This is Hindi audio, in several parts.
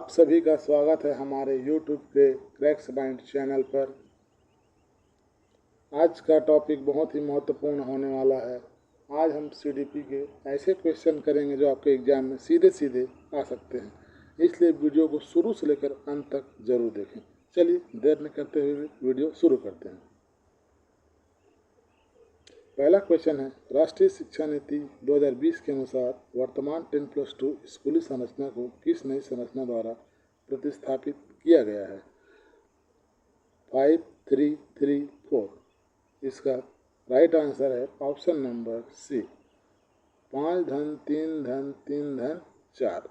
आप सभी का स्वागत है हमारे YouTube के क्रैक्स माइंड चैनल पर। आज का टॉपिक बहुत ही महत्वपूर्ण होने वाला है। आज हम CDP के ऐसे क्वेश्चन करेंगे जो आपके एग्जाम में सीधे सीधे आ सकते हैं, इसलिए वीडियो को शुरू से लेकर अंत तक जरूर देखें। चलिए देर न करते हुए वीडियो शुरू करते हैं। पहला क्वेश्चन है, राष्ट्रीय शिक्षा नीति 2020 के अनुसार वर्तमान 10+2 स्कूली संरचना को किस नई संरचना द्वारा प्रतिस्थापित किया गया है? 5, 3, 3, 4। इसका राइट आंसर है ऑप्शन नंबर सी, 5 धन 3 धन 3 धन 4।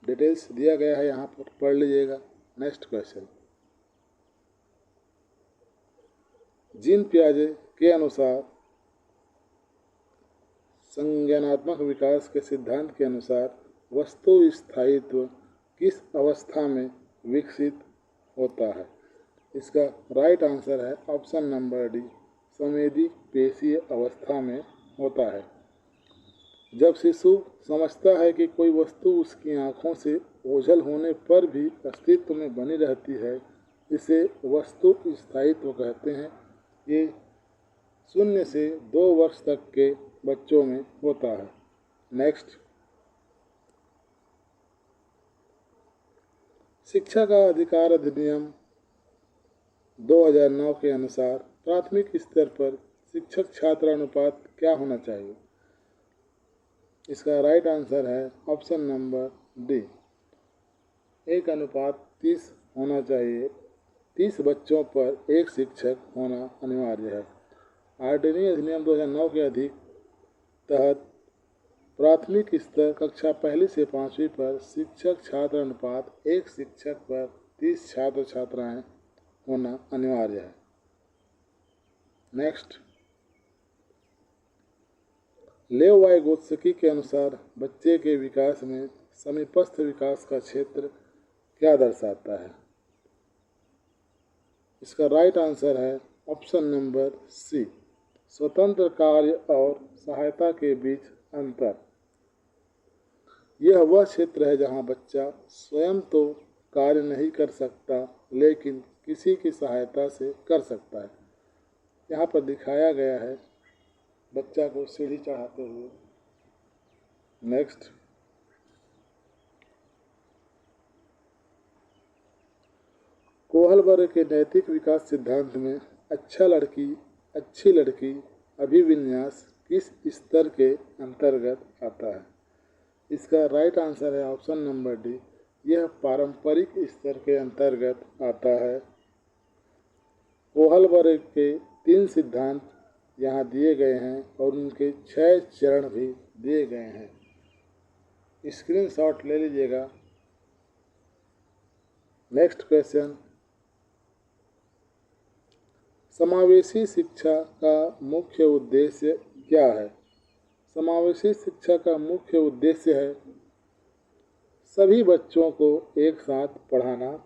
डिटेल्स दिया गया है, यहाँ पर पढ़ लीजिएगा। नेक्स्ट क्वेश्चन, जीन पियाजे के अनुसार संज्ञानात्मक विकास के सिद्धांत के अनुसार वस्तु स्थायित्व किस अवस्था में विकसित होता है? इसका राइट आंसर है ऑप्शन नंबर डी, संवेदी पेशीय अवस्था में होता है। जब शिशु समझता है कि कोई वस्तु उसकी आँखों से ओझल होने पर भी अस्तित्व में बनी रहती है, इसे वस्तु स्थायित्व कहते हैं। ये 0 से 2 वर्ष तक के बच्चों में होता है। नेक्स्ट, शिक्षा का अधिकार अधिनियम 2009 के अनुसार प्राथमिक स्तर पर शिक्षक छात्र अनुपात क्या होना चाहिए? इसका राइट आंसर है ऑप्शन नंबर डी, 1:30 होना चाहिए। 30 बच्चों पर एक शिक्षक होना अनिवार्य है। आर्डिनी अधिनियम 2009 के तहत प्राथमिक स्तर कक्षा 1 से 5वीं पर शिक्षक छात्र अनुपात 1 शिक्षक पर 30 छात्र छात्राएं होना अनिवार्य है। नेक्स्ट, लेव वाइगोत्स्की के अनुसार बच्चे के विकास में समीपस्थ विकास का क्षेत्र क्या दर्शाता है? इसका राइट आंसर है ऑप्शन नंबर सी, स्वतंत्र कार्य और सहायता के बीच अंतर। यह वह क्षेत्र है जहां बच्चा स्वयं तो कार्य नहीं कर सकता, लेकिन किसी की सहायता से कर सकता है। यहाँ पर दिखाया गया है बच्चा को सीढ़ी चढ़ाते हुए। नेक्स्ट, कोहलबर्ग के नैतिक विकास सिद्धांत में अच्छा लड़की अच्छी लड़की अभिविन्यास किस स्तर के अंतर्गत आता है? इसका राइट आंसर है ऑप्शन नंबर डी, यह पारंपरिक स्तर के अंतर्गत आता है। कोहलबर्ग के 3 सिद्धांत यहाँ दिए गए हैं और उनके 6 चरण भी दिए गए हैं। स्क्रीनशॉट ले लीजिएगा। नेक्स्ट क्वेश्चन, समावेशी शिक्षा का मुख्य उद्देश्य क्या है? समावेशी शिक्षा का मुख्य उद्देश्य है सभी बच्चों को एक साथ पढ़ाना।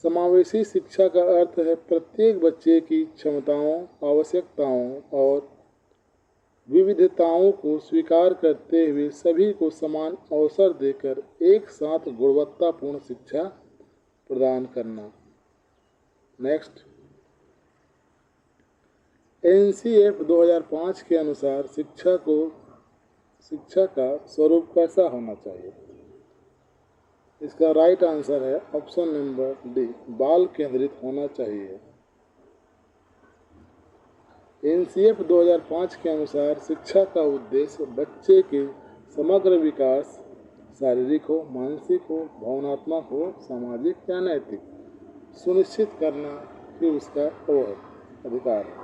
समावेशी शिक्षा का अर्थ है प्रत्येक बच्चे की क्षमताओं, आवश्यकताओं और विविधताओं को स्वीकार करते हुए सभी को समान अवसर देकर एक साथ गुणवत्तापूर्ण शिक्षा प्रदान करना। नेक्स्ट, NCF 2005 के अनुसार शिक्षा का स्वरूप कैसा होना चाहिए? इसका राइट आंसर है ऑप्शन नंबर डी, बाल केंद्रित होना चाहिए। NCF 2005 के अनुसार शिक्षा का उद्देश्य बच्चे के समग्र विकास, शारीरिक हो, मानसिक हो, भावनात्मक हो, सामाजिक या नैतिक, सुनिश्चित करना कि उसका अधिकार है।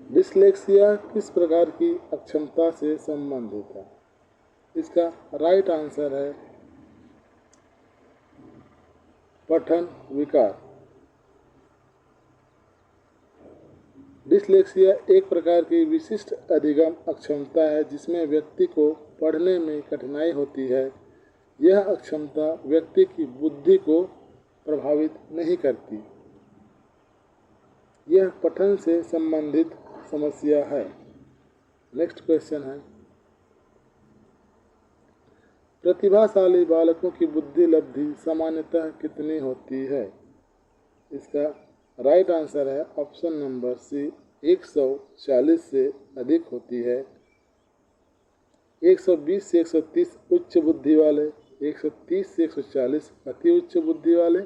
डिस्लेक्सिया किस प्रकार की अक्षमता से संबंधित है? इसका राइट आंसर है पठन विकार। डिस्लेक्सिया एक प्रकार की विशिष्ट अधिगम अक्षमता है जिसमें व्यक्ति को पढ़ने में कठिनाई होती है। यह अक्षमता व्यक्ति की बुद्धि को प्रभावित नहीं करती। यह पठन से संबंधित समस्या है। नेक्स्ट क्वेश्चन है, प्रतिभाशाली बालकों की बुद्धि लब्धि सामान्यतः कितनी होती है? इसका राइट आंसर है ऑप्शन नंबर सी, 140 से अधिक होती है। 120 से 130 उच्च बुद्धि वाले, 130 से 140 अति उच्च बुद्धि वाले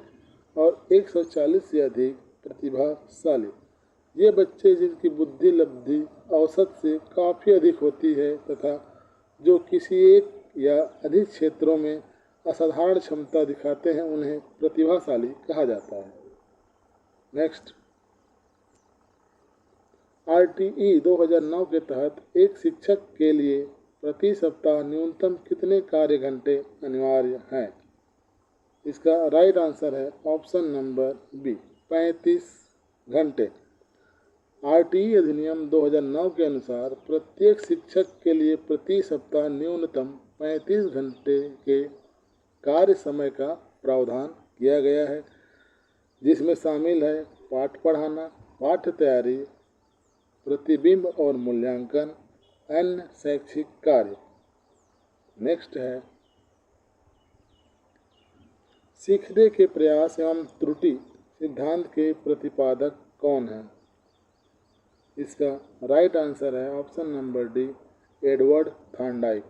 और 140 से अधिक प्रतिभाशाली। ये बच्चे जिनकी बुद्धि लब्धि औसत से काफ़ी अधिक होती है तथा जो किसी एक या अधिक क्षेत्रों में असाधारण क्षमता दिखाते हैं, उन्हें प्रतिभाशाली कहा जाता है। नेक्स्ट, RTE 2009 के तहत एक शिक्षक के लिए प्रति सप्ताह न्यूनतम कितने कार्य घंटे अनिवार्य हैं? इसका राइट आंसर है ऑप्शन नंबर बी, 35 घंटे। RTE अधिनियम 2009 के अनुसार प्रत्येक शिक्षक के लिए प्रति सप्ताह न्यूनतम 35 घंटे के कार्य समय का प्रावधान किया गया है, जिसमें शामिल है पाठ पढ़ाना, पाठ्य तैयारी, प्रतिबिंब और मूल्यांकन, अन्य शैक्षिक कार्य। नेक्स्ट है, सीखने के प्रयास एवं त्रुटि सिद्धांत के प्रतिपादक कौन है? इसका राइट आंसर है option number D, Edward Thorndike.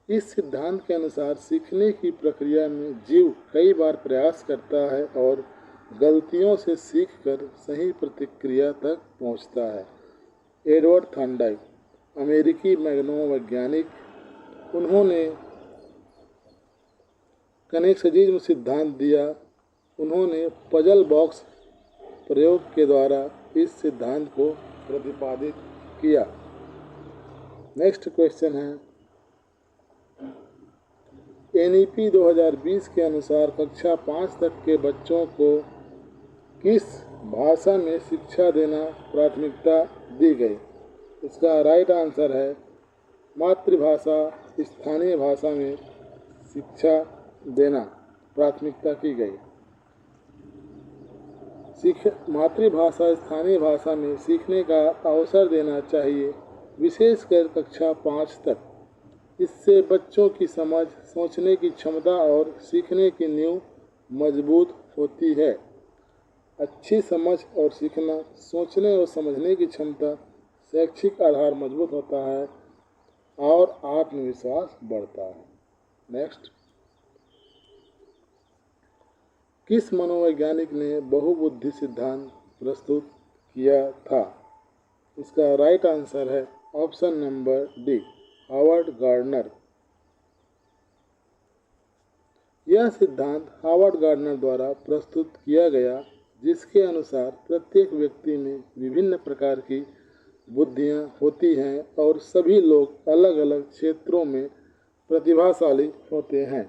इस सिद्धांत के अनुसार सीखने की प्रक्रिया में जीव कई बार प्रयास करता है और गलतियों से सीखकर सही प्रतिक्रिया तक पहुंचता है। एडवर्ड थॉर्नडाइक अमेरिकी मनोवैज्ञानिक, उन्होंने कनेक्शनिज्म सिद्धांत दिया। उन्होंने पजल बॉक्स प्रयोग के द्वारा इस सिद्धांत को प्रतिपादित किया। नेक्स्ट क्वेश्चन है, NEP 2020 के अनुसार कक्षा 5 तक के बच्चों को किस भाषा में शिक्षा देना प्राथमिकता दी गई? इसका राइट आंसर है मातृभाषा स्थानीय भाषा में शिक्षा देना प्राथमिकता की गई। मातृभाषा स्थानीय भाषा में सीखने का अवसर देना चाहिए, विशेषकर कक्षा 5 तक। इससे बच्चों की समझ, सोचने की क्षमता और सीखने की नींव मजबूत होती है। अच्छी समझ और सीखना, सोचने और समझने की क्षमता, शैक्षिक आधार मजबूत होता है और आत्मविश्वास बढ़ता है। नेक्स्ट, किस मनोवैज्ञानिक ने बहुबुद्धि सिद्धांत प्रस्तुत किया था? इसका राइट आंसर है option number D, Howard Gardner. यह सिद्धांत हावर्ड गार्डनर द्वारा प्रस्तुत किया गया, जिसके अनुसार प्रत्येक व्यक्ति में विभिन्न प्रकार की बुद्धियां होती हैं और सभी लोग अलग अलग क्षेत्रों में प्रतिभाशाली होते हैं।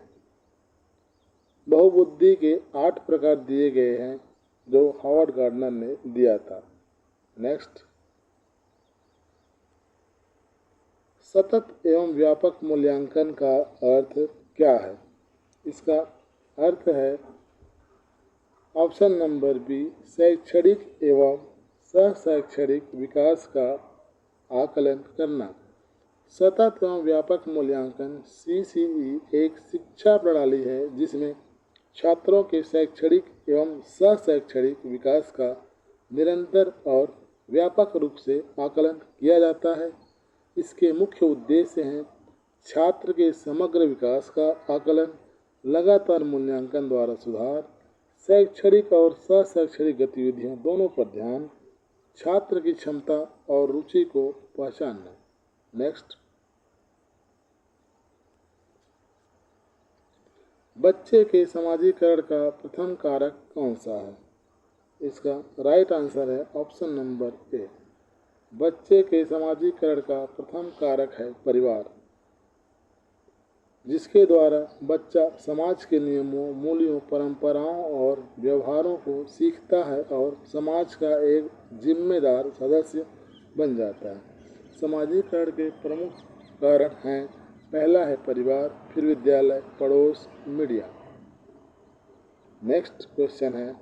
बहुबुद्धि के 8 प्रकार दिए गए हैं जो हावर्ड गार्डनर ने दिया था। नेक्स्ट, सतत एवं व्यापक मूल्यांकन का अर्थ क्या है? इसका अर्थ है ऑप्शन नंबर बी, शैक्षणिक एवं सह-शैक्षणिक विकास का आकलन करना। सतत एवं व्यापक मूल्यांकन CCE एक शिक्षा प्रणाली है जिसमें छात्रों के शैक्षणिक एवं सह-शैक्षणिक विकास का निरंतर और व्यापक रूप से आकलन किया जाता है। इसके मुख्य उद्देश्य हैं छात्र के समग्र विकास का आकलन, लगातार मूल्यांकन द्वारा सुधार, शैक्षणिक और सह-शैक्षणिक गतिविधियों दोनों पर ध्यान, छात्र की क्षमता और रुचि को पहचानना। नेक्स्ट, बच्चे के समाजीकरण का प्रथम कारक कौन सा है? इसका राइट आंसर है ऑप्शन नंबर ए, बच्चे के समाजीकरण का प्रथम कारक है परिवार, जिसके द्वारा बच्चा समाज के नियमों, मूल्यों, परंपराओं और व्यवहारों को सीखता है और समाज का एक जिम्मेदार सदस्य बन जाता है। समाजीकरण के प्रमुख कारण हैं, पहला है परिवार, फिर विद्यालय, पड़ोस, मीडिया। नेक्स्ट क्वेश्चन है,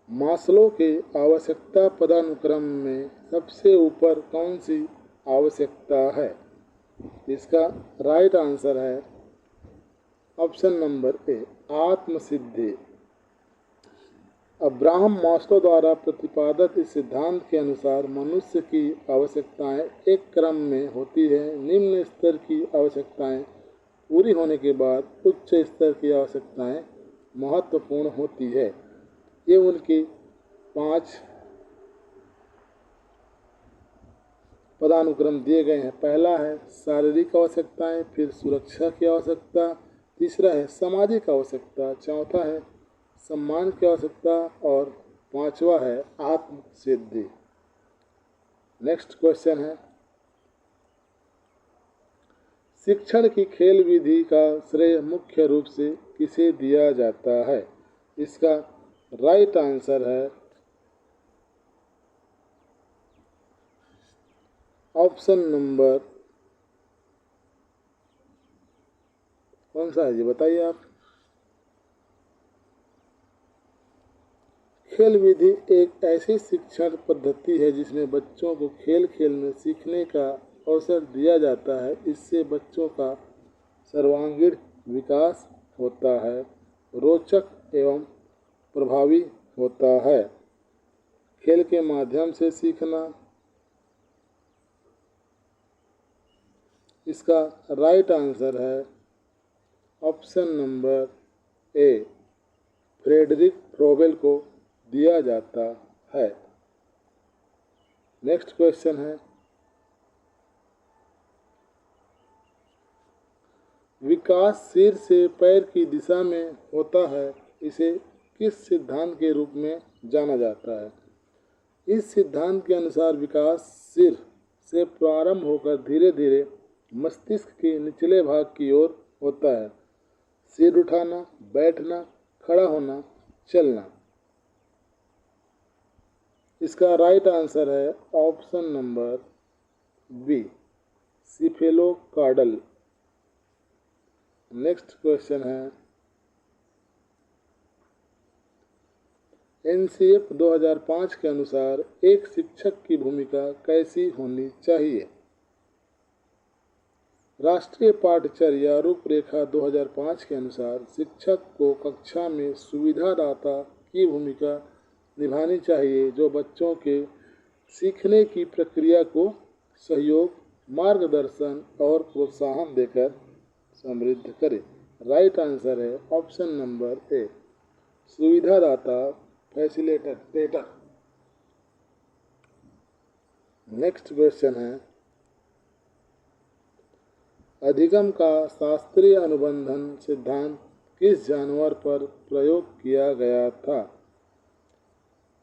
मास्लो के आवश्यकता पदानुक्रम में सबसे ऊपर कौन सी आवश्यकता है? इसका राइट आंसर है ऑप्शन नंबर ए, आत्मसिद्धि। अब्राहम मास्लो द्वारा प्रतिपादित इस सिद्धांत के अनुसार मनुष्य की आवश्यकताएं एक क्रम में होती है। निम्न स्तर की आवश्यकताएं पूरी होने के बाद उच्च स्तर की आवश्यकताएं महत्वपूर्ण होती है। ये उनकी 5 पदानुक्रम दिए गए हैं। पहला है शारीरिक आवश्यकताएं, फिर सुरक्षा की आवश्यकता, तीसरा है सामाजिक आवश्यकता, चौथा है सम्मान की आवश्यकता और पांचवा है आत्म सिद्धि। नेक्स्ट क्वेश्चन है, शिक्षण की खेल विधि का श्रेय मुख्य रूप से किसे दिया जाता है? इसका राइट आंसर है ऑप्शन नंबर कौन सा है, ये बताइए आप। खेल विधि एक ऐसी शिक्षण पद्धति है जिसमें बच्चों को खेल खेल में सीखने का अवसर दिया जाता है। इससे बच्चों का सर्वांगीण विकास होता है, रोचक एवं प्रभावी होता है। खेल के माध्यम से सीखना, इसका राइट आंसर है ऑप्शन नंबर ए, फ्रेडरिक फ्रोबेल को दिया जाता है। नेक्स्ट क्वेश्चन है, विकास सिर से पैर की दिशा में होता है, इसे किस सिद्धांत के रूप में जाना जाता है? इस सिद्धांत के अनुसार विकास सिर से प्रारंभ होकर धीरे धीरे मस्तिष्क के निचले भाग की ओर होता है। सिर उठाना, बैठना, खड़ा होना, चलना। इसका राइट आंसर है option number B, cephalocaudal. Next question है, एनसीएफ 2005 के अनुसार एक शिक्षक की भूमिका कैसी होनी चाहिए? राष्ट्रीय पाठचर्या रूपरेखा 2005 के अनुसार शिक्षक को कक्षा में सुविधादाता की भूमिका निभानी चाहिए, जो बच्चों के सीखने की प्रक्रिया को सहयोग, मार्गदर्शन और प्रोत्साहन देकर समृद्ध करे। राइट आंसर है ऑप्शन नंबर ए, सुविधादाता, फैसिलिटेटर। नेक्स्ट क्वेश्चन है, अधिगम का शास्त्रीय अनुबंधन सिद्धांत किस जानवर पर प्रयोग किया गया था?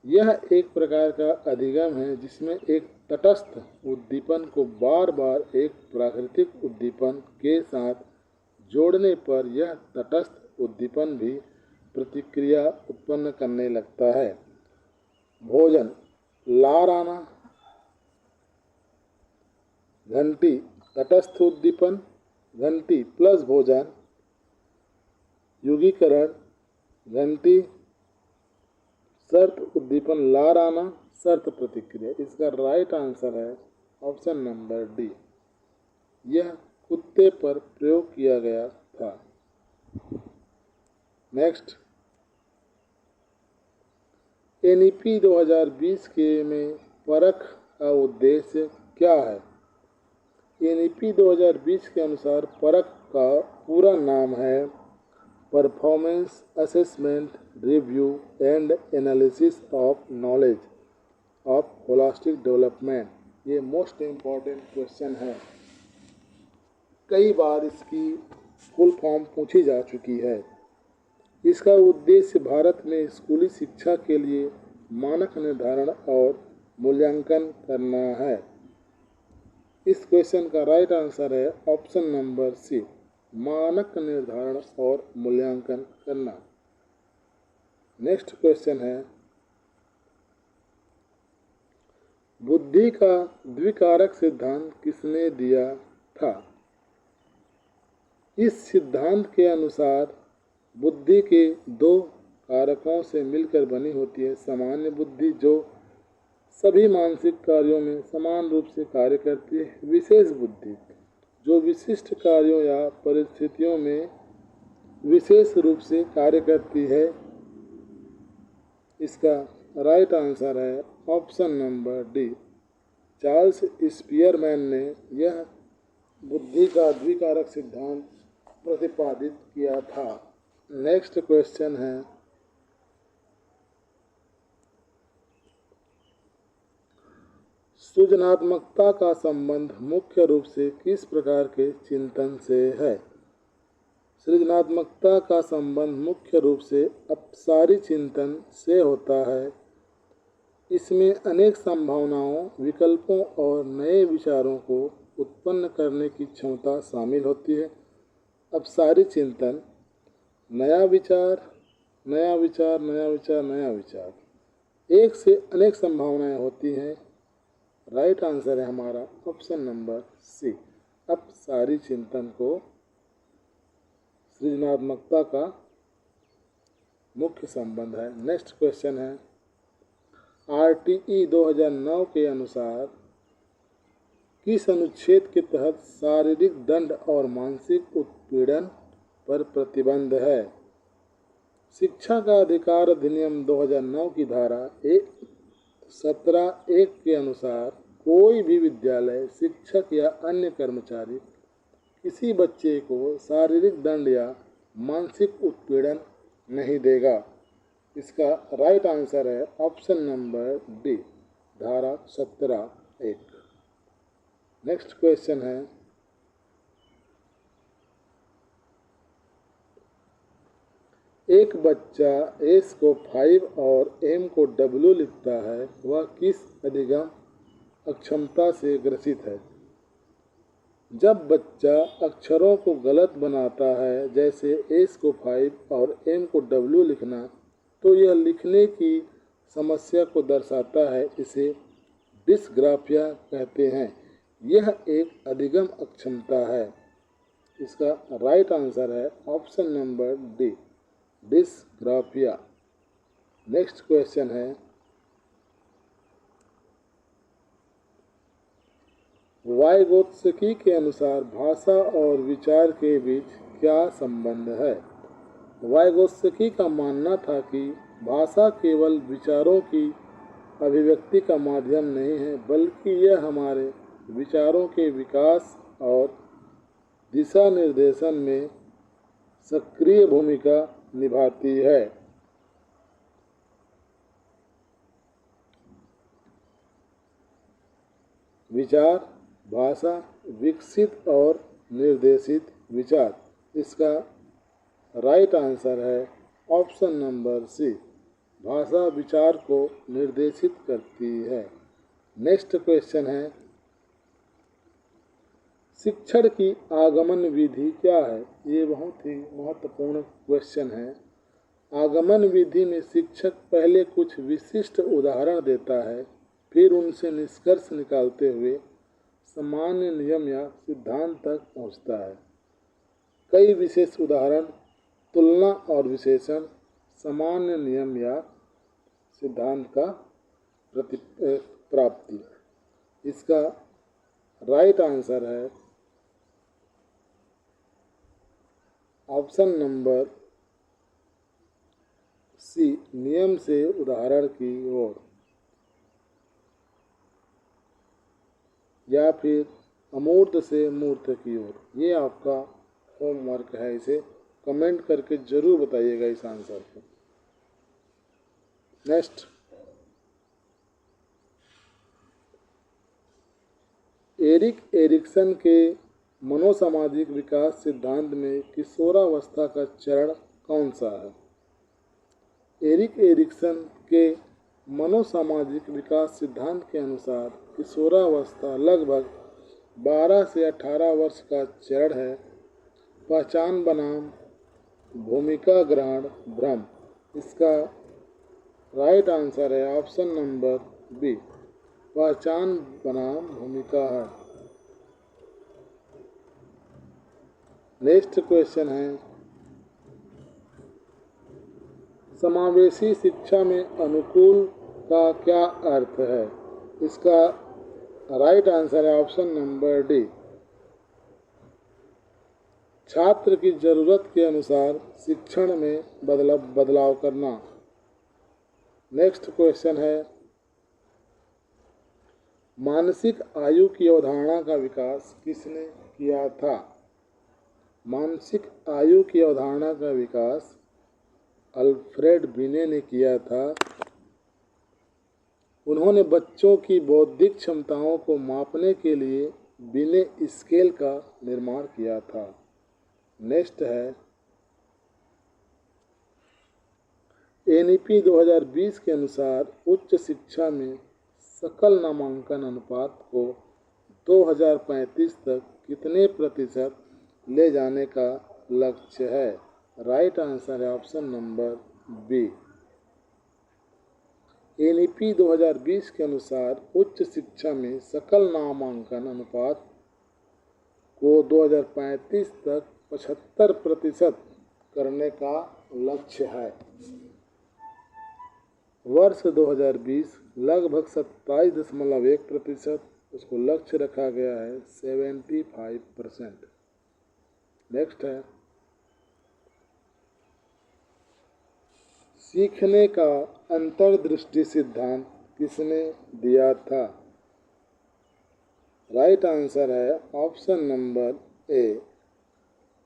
यह एक प्रकार का अधिगम है जिसमें एक तटस्थ उद्दीपन को बार बार एक प्राकृतिक उद्दीपन के साथ जोड़ने पर यह तटस्थ उद्दीपन भी प्रतिक्रिया उत्पन्न करने लगता है। भोजन, लार आना, घंटी तटस्थ उद्दीपन, घंटी प्लस भोजन, युगीकरण, घंटी शर्त उद्दीपन, लार आना, शर्त प्रतिक्रिया। इसका राइट आंसर है ऑप्शन नंबर डी, यह कुत्ते पर प्रयोग किया गया था। नेक्स्ट, एनईपी 2020 के में परख का उद्देश्य क्या है? एनईपी 2020 के अनुसार परख का पूरा नाम है performance assessment review and analysis of knowledge of holistic development. ये मोस्ट इम्पॉर्टेंट क्वेश्चन है, कई बार इसकी फुल फॉर्म पूछी जा चुकी है। इसका उद्देश्य भारत में स्कूली शिक्षा के लिए मानक निर्धारण और मूल्यांकन करना है। इस क्वेश्चन का राइट आंसर है ऑप्शन नंबर सी, मानक निर्धारण और मूल्यांकन करना। नेक्स्ट क्वेश्चन है, बुद्धि का द्विकारक सिद्धांत किसने दिया था? इस सिद्धांत के अनुसार बुद्धि के दो कारकों से मिलकर बनी होती है। सामान्य बुद्धि जो सभी मानसिक कार्यों में समान रूप से कार्य करती है। विशेष बुद्धि जो विशिष्ट कार्यों या परिस्थितियों में विशेष रूप से कार्य करती है। इसका राइट आंसर है option number D. Charles Spearman ने यह बुद्धि का द्विकारक सिद्धांत प्रतिपादित किया था। नेक्स्ट क्वेश्चन है, सृजनात्मकता का संबंध मुख्य रूप से किस प्रकार के चिंतन से है? सृजनात्मकता का संबंध मुख्य रूप से अपसारी चिंतन से होता है। इसमें अनेक संभावनाओं, विकल्पों और नए विचारों को उत्पन्न करने की क्षमता शामिल होती है। अपसारी चिंतन नया विचार, नया विचार, नया विचार, नया विचार, एक से अनेक संभावनाएं होती हैं। राइट आंसर है हमारा ऑप्शन नंबर सी। अपसारी चिंतन को सृजनात्मकता का मुख्य संबंध है। नेक्स्ट क्वेश्चन है, आरटीई 2009 के अनुसार किस अनुच्छेद के तहत शारीरिक दंड और मानसिक उत्पीड़न पर प्रतिबंध है? शिक्षा का अधिकार अधिनियम 2009 की धारा 17(1) के अनुसार कोई भी विद्यालय, शिक्षक या अन्य कर्मचारी किसी बच्चे को शारीरिक दंड या मानसिक उत्पीड़न नहीं देगा। इसका राइट आंसर है ऑप्शन नंबर डी, धारा 17(1). नेक्स्ट क्वेश्चन है, एक बच्चा एस को 5 और एम को डब्ल्यू लिखता है, वह किस अधिगम अक्षमता से ग्रसित है? जब बच्चा अक्षरों को गलत बनाता है, जैसे एस को 5 और एम को डब्ल्यू लिखना, तो यह लिखने की समस्या को दर्शाता है। इसे डिस्ग्राफिया कहते हैं। यह एक अधिगम अक्षमता है। इसका राइट आंसर है option number D, dysgraphia. Next question है, वाइगोत्स्की के अनुसार भाषा और विचार के बीच क्या संबंध है? वाइगोत्स्की का मानना था कि भाषा केवल विचारों की अभिव्यक्ति का माध्यम नहीं है, बल्कि यह हमारे विचारों के विकास और दिशा निर्देशन में सक्रिय भूमिका निभाती है। विचार, भाषा, विकसित और निर्देशित विचार। इसका राइट आंसर है ऑप्शन नंबर सी, भाषा विचार को निर्देशित करती है। नेक्स्ट क्वेश्चन है, शिक्षण की आगमन विधि क्या है? ये बहुत ही महत्वपूर्ण क्वेश्चन है। आगमन विधि में शिक्षक पहले कुछ विशिष्ट उदाहरण देता है, फिर उनसे निष्कर्ष निकालते हुए सामान्य नियम या सिद्धांत तक पहुंचता है। कई विशेष उदाहरण, तुलना और विशेषण सामान्य नियम या सिद्धांत का प्राप्ति। इसका राइट आंसर है ऑप्शन नंबर सी, नियम से उदाहरण की ओर, या फिर अमूर्त से मूर्त की ओर। ये आपका होमवर्क है, इसे कमेंट करके जरूर बताइएगा इस आंसर को। नेक्स्ट, एरिक एरिक्सन के मनोसामाजिक विकास सिद्धांत में किशोरावस्था का चरण कौन सा है? एरिक एरिक्सन के मनोसामाजिक विकास सिद्धांत के अनुसार किशोरावस्था लगभग 12 से 18 वर्ष का चरण है। पहचान बनाम भूमिका ग्रहण भ्रम। इसका राइट आंसर है ऑप्शन नंबर बी, पहचान बनाम भूमिका है। नेक्स्ट क्वेश्चन है, समावेशी शिक्षा में अनुकूल का क्या अर्थ है? इसका राइट आंसर है ऑप्शन नंबर डी, छात्र की जरूरत के अनुसार शिक्षण में बदलाव करना। नेक्स्ट क्वेश्चन है, मानसिक आयु की अवधारणा का विकास किसने किया था? मानसिक आयु की अवधारणा का विकास अल्फ्रेड बिने ने किया था। उन्होंने बच्चों की बौद्धिक क्षमताओं को मापने के लिए बिने स्केल का निर्माण किया था। नेक्स्ट है, एनईपी 2020 के अनुसार उच्च शिक्षा में सकल नामांकन अनुपात को 2035 तक कितने प्रतिशत ले जाने का लक्ष्य है? राइट आंसर है ऑप्शन नंबर बी, एनईपी 2020 के अनुसार उच्च शिक्षा में सकल नामांकन अनुपात को 2035 तक 75% करने का लक्ष्य है। वर्ष 2020 लगभग 27.1%, उसको लक्ष्य रखा गया है 75%। नेक्स्ट है, सीखने का अंतर्दृष्टि सिद्धांत किसने दिया था? राइट आंसर है ऑप्शन नंबर ए,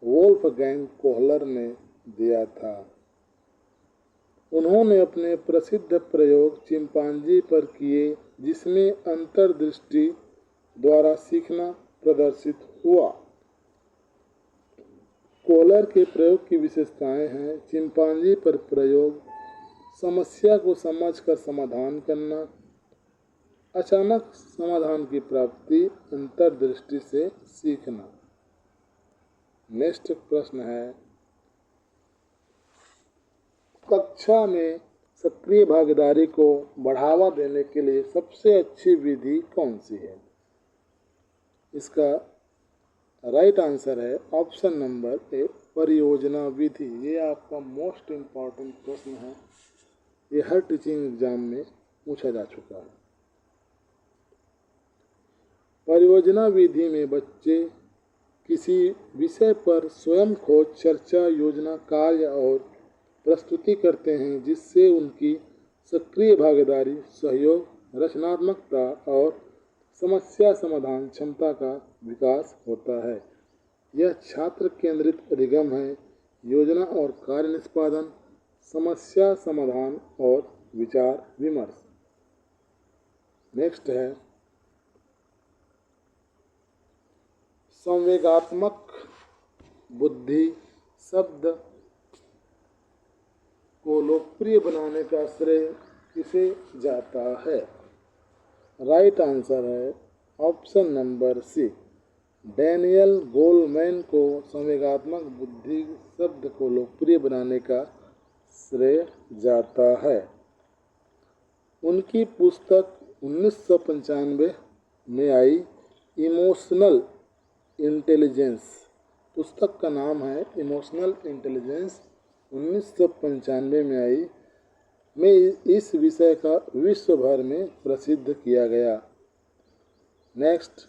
वोल्फगैंग कोहलर ने दिया था। उन्होंने अपने प्रसिद्ध प्रयोग चिंपांजी पर किए जिसमें अंतर्दृष्टि द्वारा सीखना प्रदर्शित हुआ। कोहलर के प्रयोग की विशेषताएं हैं, चिंपांजी पर प्रयोग, समस्या को समझकर समाधान करना, अचानक समाधान की प्राप्ति, अंतर्दृष्टि से सीखना। नेक्स्ट प्रश्न है, कक्षा में सक्रिय भागीदारी को बढ़ावा देने के लिए सबसे अच्छी विधि कौन सी है? इसका राइट आंसर है ऑप्शन नंबर ए, परियोजना विधि। ये आपका मोस्ट इम्पॉर्टेंट प्रश्न है, ये हर टीचिंग एग्जाम में पूछा जा चुका है। परियोजना विधि में बच्चे किसी विषय पर स्वयं खोज, चर्चा, योजना, कार्य और प्रस्तुति करते हैं जिससे उनकी सक्रिय भागीदारी, सहयोग, रचनात्मकता और समस्या समाधान क्षमता का विकास होता है। यह छात्र केंद्रित अधिगम है, योजना और कार्य निष्पादन, समस्या समाधान और विचार विमर्श। नेक्स्ट है, संवेगात्मक बुद्धि शब्द को लोकप्रिय बनाने का श्रेय किसे जाता है? राइट आंसर है option number C, Daniel Goleman को संवेगात्मक बुद्धि शब्द को लोकप्रिय बनाने का श्रेय जाता है। उनकी पुस्तक 1995 में आई, इमोशनल इंटेलिजेंस, पुस्तक का नाम है इमोशनल इंटेलिजेंस, 1995 में आई, में इस विषय का विश्व भर में प्रसिद्ध किया गया। नेक्स्ट,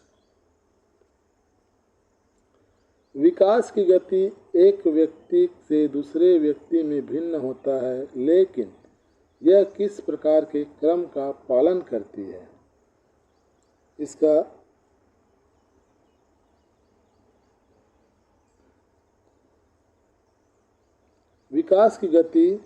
विकास की गति एक व्यक्ति से दूसरे व्यक्ति में भिन्न होता है, लेकिन यह किस प्रकार के क्रम का पालन करती है? इसका विकास की गति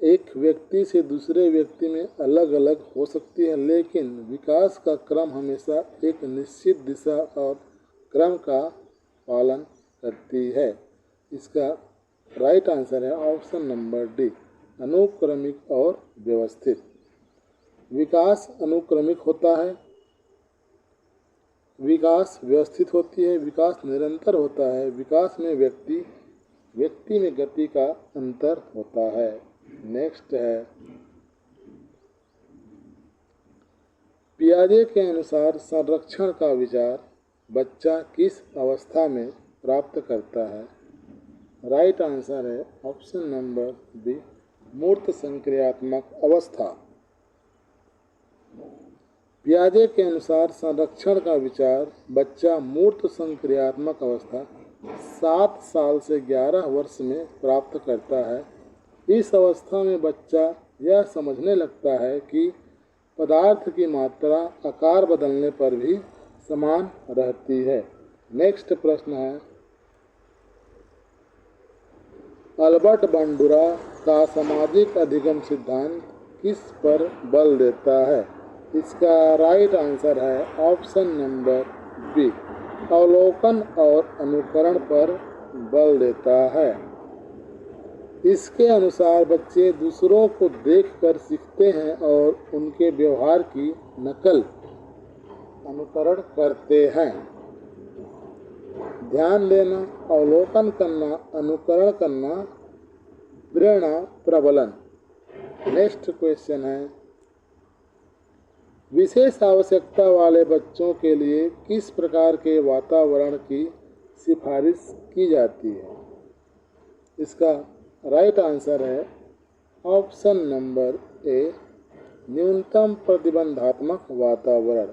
एक व्यक्ति से दूसरे व्यक्ति में अलग अलग हो सकती है, लेकिन विकास का क्रम हमेशा एक निश्चित दिशा और क्रम का पालन करती है। इसका राइट आंसर है ऑप्शन नंबर डी, अनुक्रमिक और व्यवस्थित। विकास अनुक्रमिक होता है, विकास व्यवस्थित होती है, विकास निरंतर होता है, विकास में व्यक्ति में गति का अंतर होता है। नेक्स्ट है, पियाजे के अनुसार संरक्षण का विचार बच्चा किस अवस्था में प्राप्त करता है? राइट आंसर है ऑप्शन नंबर बी, मूर्त संक्रियात्मक अवस्था। पियाजे के अनुसार संरक्षण का विचार बच्चा मूर्त संक्रियात्मक अवस्था 7 साल से 11 वर्ष में प्राप्त करता है। इस अवस्था में बच्चा यह समझने लगता है कि पदार्थ की मात्रा आकार बदलने पर भी समान रहती है। नेक्स्ट प्रश्न है, अल्बर्ट बंडुरा का सामाजिक अधिगम सिद्धांत किस पर बल देता है? इसका राइट आंसर है ऑप्शन नंबर बी, अवलोकन और अनुकरण पर बल देता है। इसके अनुसार बच्चे दूसरों को देखकर सीखते हैं और उनके व्यवहार की नकल अनुकरण करते हैं। ध्यान देना, अवलोकन करना, अनुकरण करना, प्रेरणा प्रबलन। नेक्स्ट क्वेश्चन है, विशेष आवश्यकता वाले बच्चों के लिए किस प्रकार के वातावरण की सिफारिश की जाती है? इसका राइट आंसर है ऑप्शन नंबर ए, न्यूनतम प्रतिबंधात्मक वातावरण।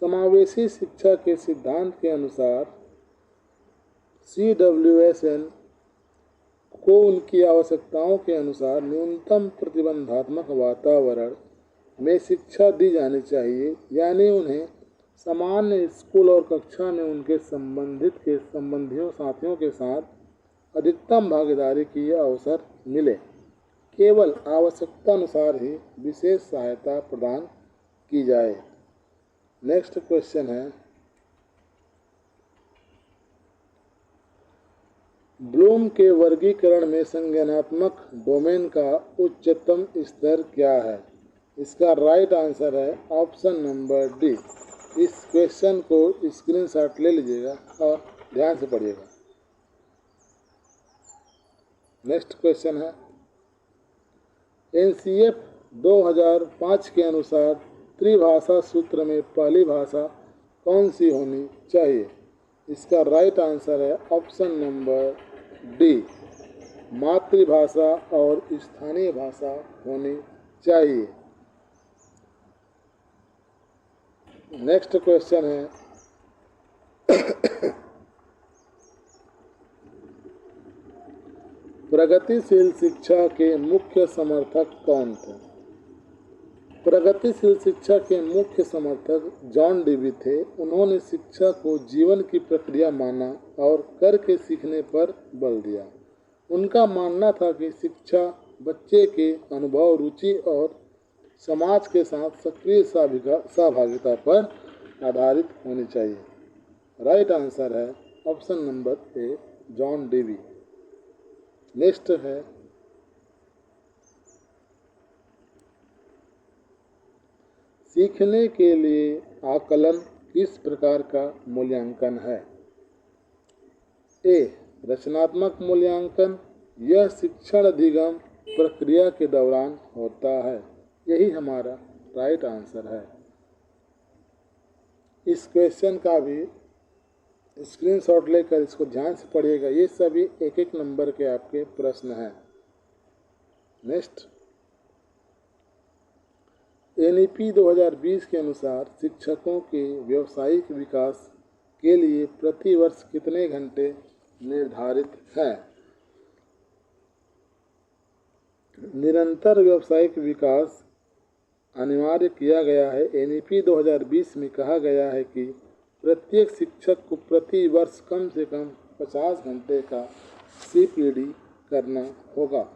समावेशी शिक्षा के सिद्धांत के अनुसार CWSN को उनकी आवश्यकताओं के अनुसार न्यूनतम प्रतिबंधात्मक वातावरण में शिक्षा दी जानी चाहिए, यानी उन्हें सामान्य स्कूल और कक्षा में उनके संबंधियों साथियों के साथ अधिकतम भागीदारी की अवसर मिले। केवल आवश्यकता अनुसार ही विशेष सहायता प्रदान की जाए। नेक्स्ट क्वेश्चन है, ब्लूम के वर्गीकरण में संज्ञानात्मक डोमेन का उच्चतम स्तर क्या है? इसका राइट आंसर है ऑप्शन नंबर डी। इस क्वेश्चन को स्क्रीनशॉट ले लीजिएगा और ध्यान से पढ़िएगा। नेक्स्ट क्वेश्चन है, NCF 2005 के अनुसार त्रिभाषा सूत्र में पहली भाषा कौन सी होनी चाहिए? इसका राइट आंसर है ऑप्शन नंबर डी, मातृभाषा और स्थानीय भाषा होनी चाहिए। नेक्स्ट क्वेश्चन है, प्रगतिशील शिक्षा के मुख्य समर्थक कौन थे? प्रगतिशील शिक्षा के मुख्य समर्थक जॉन डीवी थे। उन्होंने शिक्षा को जीवन की प्रक्रिया माना और करके सीखने पर बल दिया। उनका मानना था कि शिक्षा बच्चे के अनुभव, रुचि और समाज के साथ सक्रिय सहभागिता पर आधारित होनी चाहिए। राइट आंसर है ऑप्शन नंबर ए, जॉन डीवी। नेक्स्ट है, सीखने के लिए आकलन किस प्रकार का मूल्यांकन है? ए, रचनात्मक मूल्यांकन। यह शिक्षण अधिगम प्रक्रिया के दौरान होता है। यही हमारा राइट आंसर है। इस क्वेश्चन का भी स्क्रीनशॉट लेकर इसको ध्यान से पढ़िएगा। ये सभी एक एक नंबर के आपके प्रश्न हैं। नेक्स्ट, NEP 2020 के अनुसार शिक्षकों के व्यावसायिक विकास के लिए प्रति वर्ष कितने घंटे निर्धारित हैं? निरंतर व्यावसायिक विकास अनिवार्य किया गया है। NEP 2020 में कहा गया है कि प्रत्येक शिक्षक को प्रति वर्ष कम से कम 50 घंटे का CPD करना होगा।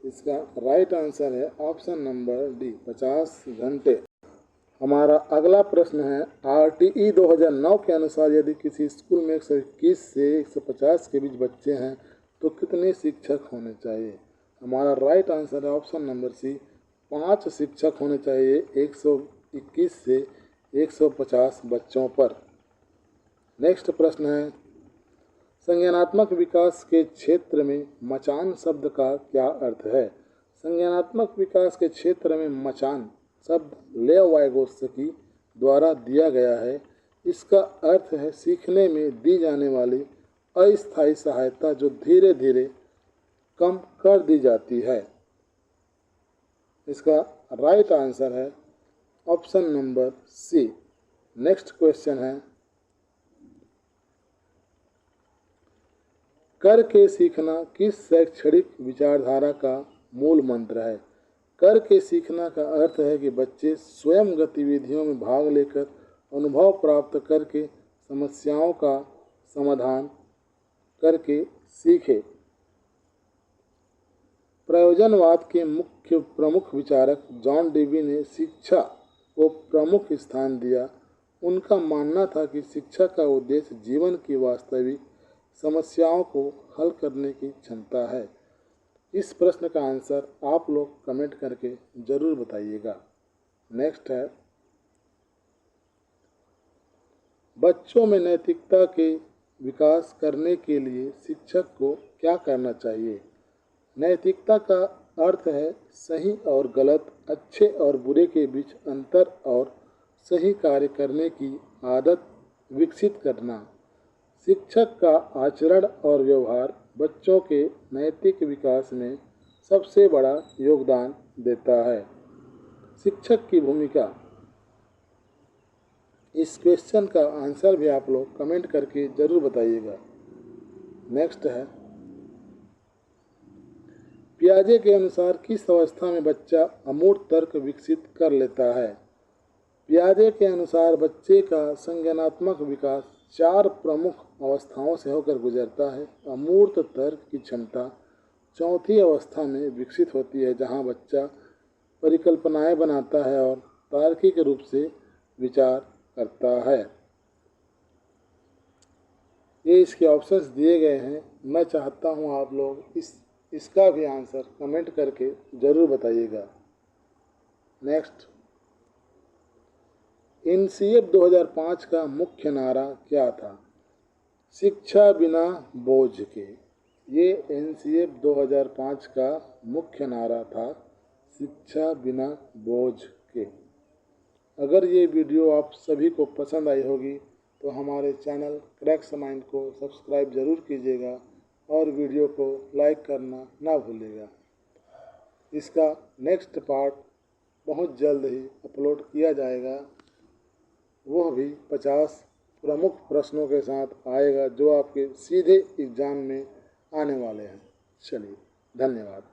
इसका राइट आंसर है ऑप्शन नंबर डी, 50 घंटे। हमारा अगला प्रश्न है, RTE 2009 के अनुसार यदि किसी स्कूल में 121 से 150 के बीच बच्चे हैं तो कितने शिक्षक होने चाहिए? हमारा राइट आंसर है ऑप्शन नंबर सी, 5 शिक्षक होने चाहिए 121 से 150 बच्चों पर। नेक्स्ट प्रश्न है, संज्ञानात्मक विकास के क्षेत्र में मचान शब्द का क्या अर्थ है? संज्ञानात्मक विकास के क्षेत्र में मचान शब्द लेव वाइगोत्स्की द्वारा दिया गया है। इसका अर्थ है सीखने में दी जाने वाली अस्थायी सहायता जो धीरे धीरे कम कर दी जाती है। इसका राइट आंसर है option number C. Next question है, करके सीखना किस शैक्षणिक विचारधारा का मूल मंत्र है? करके सीखना का अर्थ है कि बच्चे स्वयं गतिविधियों में भाग लेकर अनुभव प्राप्त करके समस्याओं का समाधान करके सीखे। प्रयोजनवाद के मुख्य प्रमुख विचारक जॉन डेवी ने शिक्षा को प्रमुख स्थान दिया। उनका मानना था कि शिक्षा का उद्देश्य जीवन की वास्तविक समस्याओं को हल करने की क्षमता है। इस प्रश्न का आंसर आप लोग कमेंट करके ज़रूर बताइएगा। नेक्स्ट है, बच्चों में नैतिकता के विकास करने के लिए शिक्षक को क्या करना चाहिए? नैतिकता का अर्थ है सही और गलत, अच्छे और बुरे के बीच अंतर और सही कार्य करने की आदत विकसित करना। शिक्षक का आचरण और व्यवहार बच्चों के नैतिक विकास में सबसे बड़ा योगदान देता है। शिक्षक की भूमिका, इस क्वेश्चन का आंसर भी आप लोग कमेंट करके ज़रूर बताइएगा। नेक्स्ट है, पियाजे के अनुसार किस अवस्था में बच्चा अमूर्त तर्क विकसित कर लेता है? पियाजे के अनुसार बच्चे का संज्ञानात्मक विकास 4 प्रमुख अवस्थाओं से होकर गुजरता है। अमूर्त तर्क की क्षमता चौथी अवस्था में विकसित होती है, जहां बच्चा परिकल्पनाएं बनाता है और तार्किक रूप से विचार करता है। ये इसके ऑप्शंस दिए गए हैं। मैं चाहता हूं आप लोग इसका भी आंसर कमेंट करके ज़रूर बताइएगा। नेक्स्ट, एनसीएफ 2005 का मुख्य नारा क्या था? शिक्षा बिना बोझ के। ये एनसीएफ 2005 का मुख्य नारा था, शिक्षा बिना बोझ के। अगर ये वीडियो आप सभी को पसंद आई होगी तो हमारे चैनल क्रैक्स माइंड को सब्सक्राइब ज़रूर कीजिएगा और वीडियो को लाइक करना ना भूलिएगा। इसका नेक्स्ट पार्ट बहुत जल्द ही अपलोड किया जाएगा, वह भी 50 प्रमुख प्रश्नों के साथ आएगा जो आपके सीधे एग्ज़ाम में आने वाले हैं। चलिए, धन्यवाद।